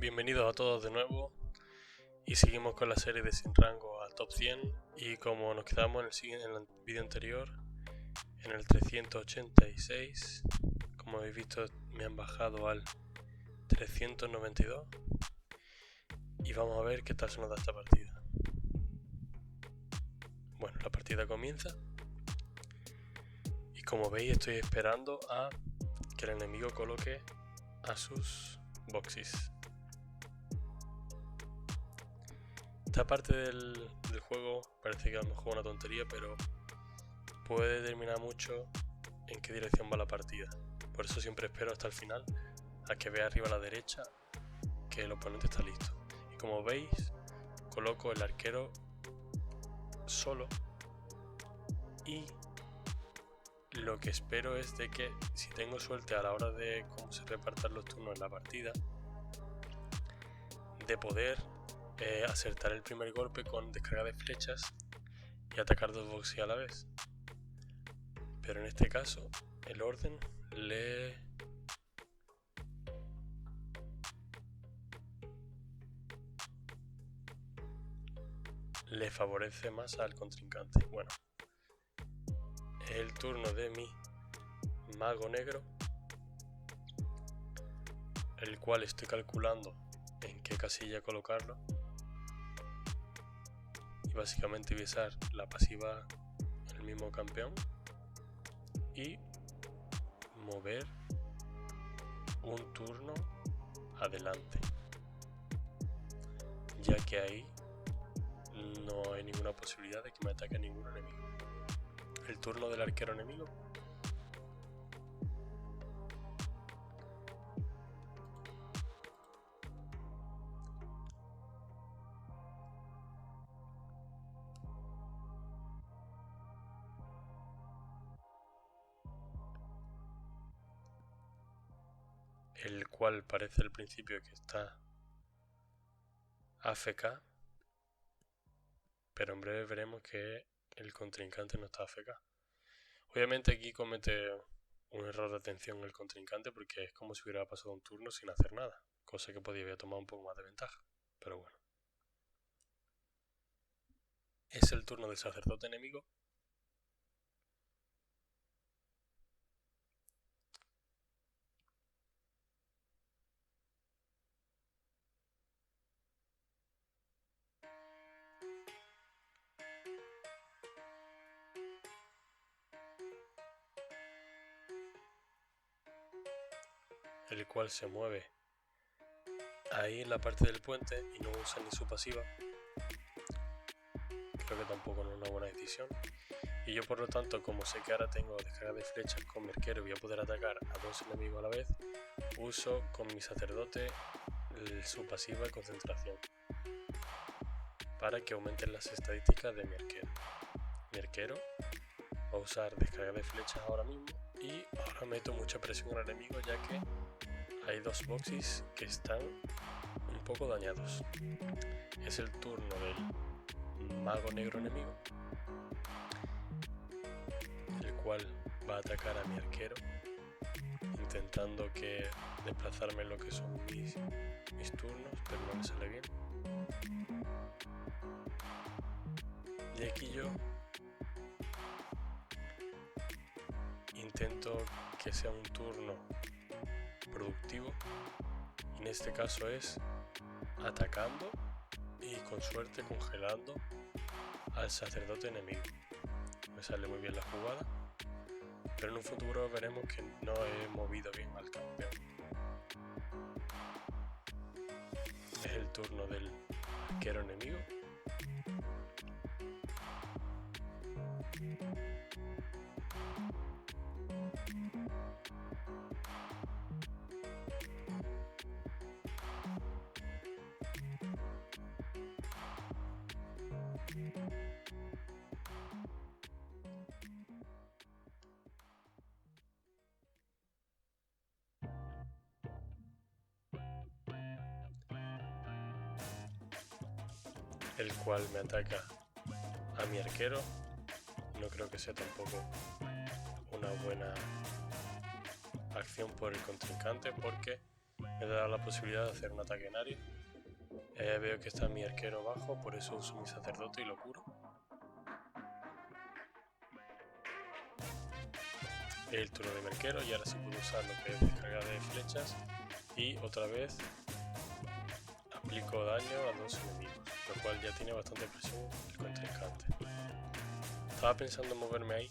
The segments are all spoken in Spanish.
Bienvenidos a todos de nuevo y seguimos con la serie de Sin Rango a Top 100 y como nos quedamos en el vídeo anterior, en el 386, como habéis visto me han bajado al 392 y vamos a ver qué tal se nos da esta partida. Bueno, la partida comienza y como veis estoy esperando a que el enemigo coloque a sus boxes. Esta parte del juego parece que a lo mejor es una tontería, pero puede determinar mucho en qué dirección va la partida. Por eso siempre espero hasta el final a que vea arriba a la derecha que el oponente está listo. Y como veis, coloco el arquero solo y lo que espero es de que si tengo suerte a la hora de cómo se repartan los turnos en la partida, de poder acertar el primer golpe con descarga de flechas y atacar dos boxes a la vez. Pero en este caso el orden le favorece más al contrincante. Bueno, es el turno de mi mago negro, el cual estoy calculando en qué casilla colocarlo y básicamente voy a usar la pasiva el mismo campeón y mover un turno adelante, ya que ahí no hay ninguna posibilidad de que me ataque ningún enemigo. El turno del arquero enemigo el cual parece al principio que está AFK, pero en breve veremos que el contrincante no está AFK. Obviamente aquí comete un error de atención el contrincante porque es como si hubiera pasado un turno sin hacer nada, cosa que podría haber tomado un poco más de ventaja, pero bueno. Es el turno del sacerdote enemigo, el cual se mueve ahí en la parte del puente y no usa ni su pasiva. Creo que tampoco no es una buena decisión. Y yo por lo tanto, como sé que ahora tengo descarga de flechas con mi arquero y voy a poder atacar a dos enemigos a la vez, uso con mi sacerdote su pasiva de concentración para que aumenten las estadísticas de mi arquero. Mi arquero va a usar descarga de flechas ahora mismo y ahora meto mucha presión al enemigo, ya que hay dos boxes que están un poco dañados. Es el turno del mago negro enemigo, el cual va a atacar a mi arquero intentando que desplazarme en lo que son mis turnos, pero no me sale bien. Y aquí yo intento que sea un turno productivo, y en este caso es atacando y con suerte congelando al sacerdote enemigo. Me sale muy bien la jugada, pero en un futuro veremos que no he movido bien al campeón. Es el turno del arquero enemigo, el cual me ataca a mi arquero. No creo que sea tampoco una buena acción por el contrincante, porque me da la posibilidad de hacer un ataque en área. Veo que está mi arquero bajo, por eso uso mi sacerdote y lo curo. Es el turno de mi arquero y ahora sí puedo usar lo que es descarga de flechas y otra vez aplico daño a 2 enemigos, lo cual ya tiene bastante presión el contrincante. Estaba pensando en moverme ahí,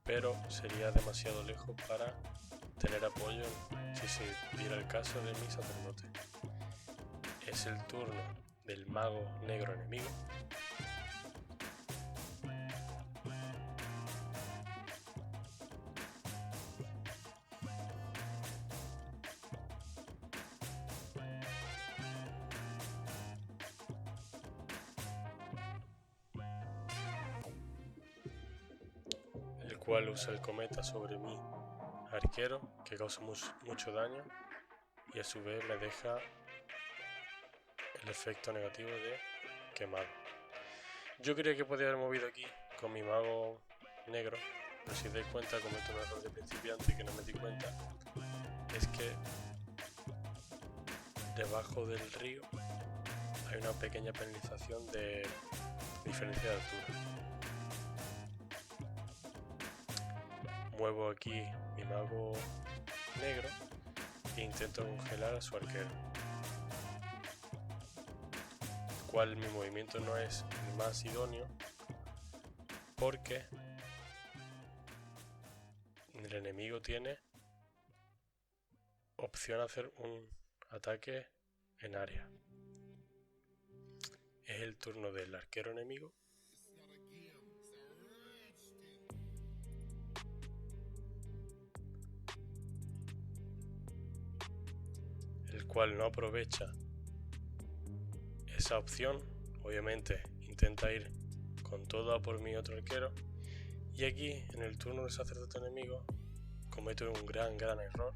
pero sería demasiado lejos para tener apoyo si se diera el caso de mi sacerdote. Es el turno del mago negro enemigo. El cual usa el cometa sobre mi arquero, que causa mucho daño y a su vez me deja el efecto negativo de quemado. Yo creía que podía haber movido aquí con mi mago negro, pero si os dais cuenta, cometo un error de principiante que no me di cuenta, es que debajo del río hay una pequeña penalización de diferencia de altura. Muevo aquí mi mago negro e intento congelar a su arquero, cual mi movimiento no es el más idóneo porque el enemigo tiene opción a hacer un ataque en área. Es el turno del arquero enemigo. El cual no aprovecha esa opción. Obviamente intenta ir con todo a por mi otro arquero. Y aquí, en el turno del sacerdote enemigo, cometo un gran error.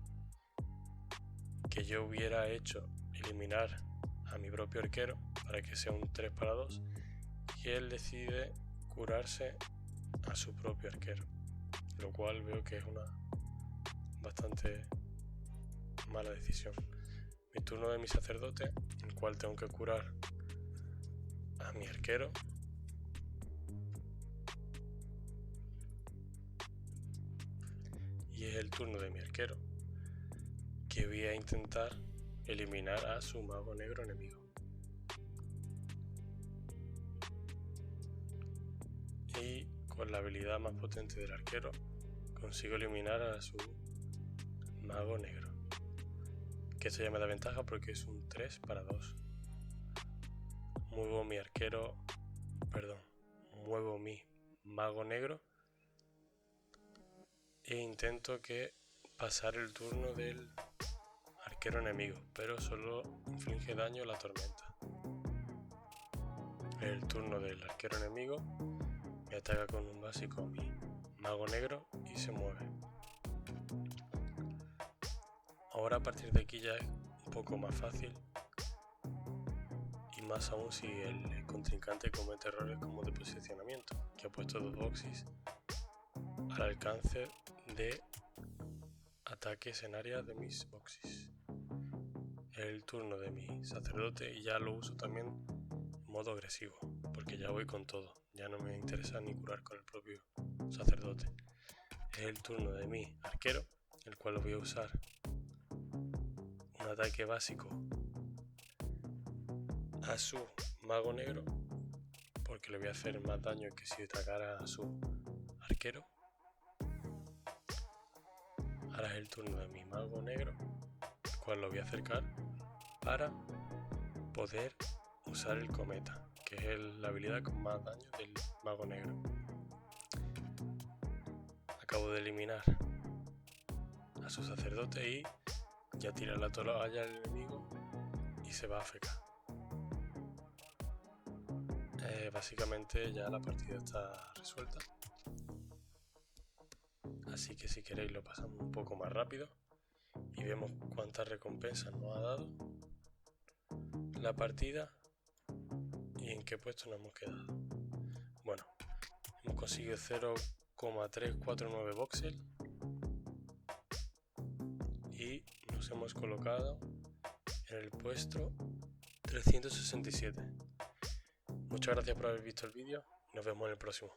Que yo hubiera hecho eliminar a mi propio arquero para que sea un 3-2. Y él decide curarse a su propio arquero. Lo cual veo que es una bastante mala decisión. Mi turno de mi sacerdote, el cual tengo que curar a mi arquero. Y es el turno de mi arquero, que voy a intentar eliminar a su mago negro enemigo. Y con la habilidad más potente del arquero consigo eliminar a su mago negro, que esto ya me da ventaja porque es un 3-2. Muevo mi mago negro e intento que pasar el turno del arquero enemigo, pero solo inflige daño a la tormenta. El turno del arquero enemigo me ataca con un básico a mi mago negro y se mueve. Ahora a partir de aquí ya es un poco más fácil, y más aún si el contrincante comete errores como de posicionamiento, que ha puesto 2 boxes al alcance de ataques en área de mis boxes. Es el turno de mi sacerdote y ya lo uso también en modo agresivo, porque ya voy con todo, ya no me interesa ni curar con el propio sacerdote. Es el turno de mi arquero, el cual lo voy a usar un ataque básico a su mago negro, porque le voy a hacer más daño que si atacara a su arquero. Ahora es el turno de mi mago negro, el cual lo voy a acercar para poder usar el cometa, que es la habilidad con más daño del mago negro. Acabo de eliminar a su sacerdote y ya tira la toalla al enemigo y se va a AFK. Básicamente ya la partida está resuelta, así que si queréis lo pasamos un poco más rápido y vemos cuántas recompensas nos ha dado la partida y en qué puesto nos hemos quedado. Bueno, hemos conseguido 0,349 voxel y nos hemos colocado en el puesto 367. Muchas gracias por haber visto el vídeo y nos vemos en el próximo.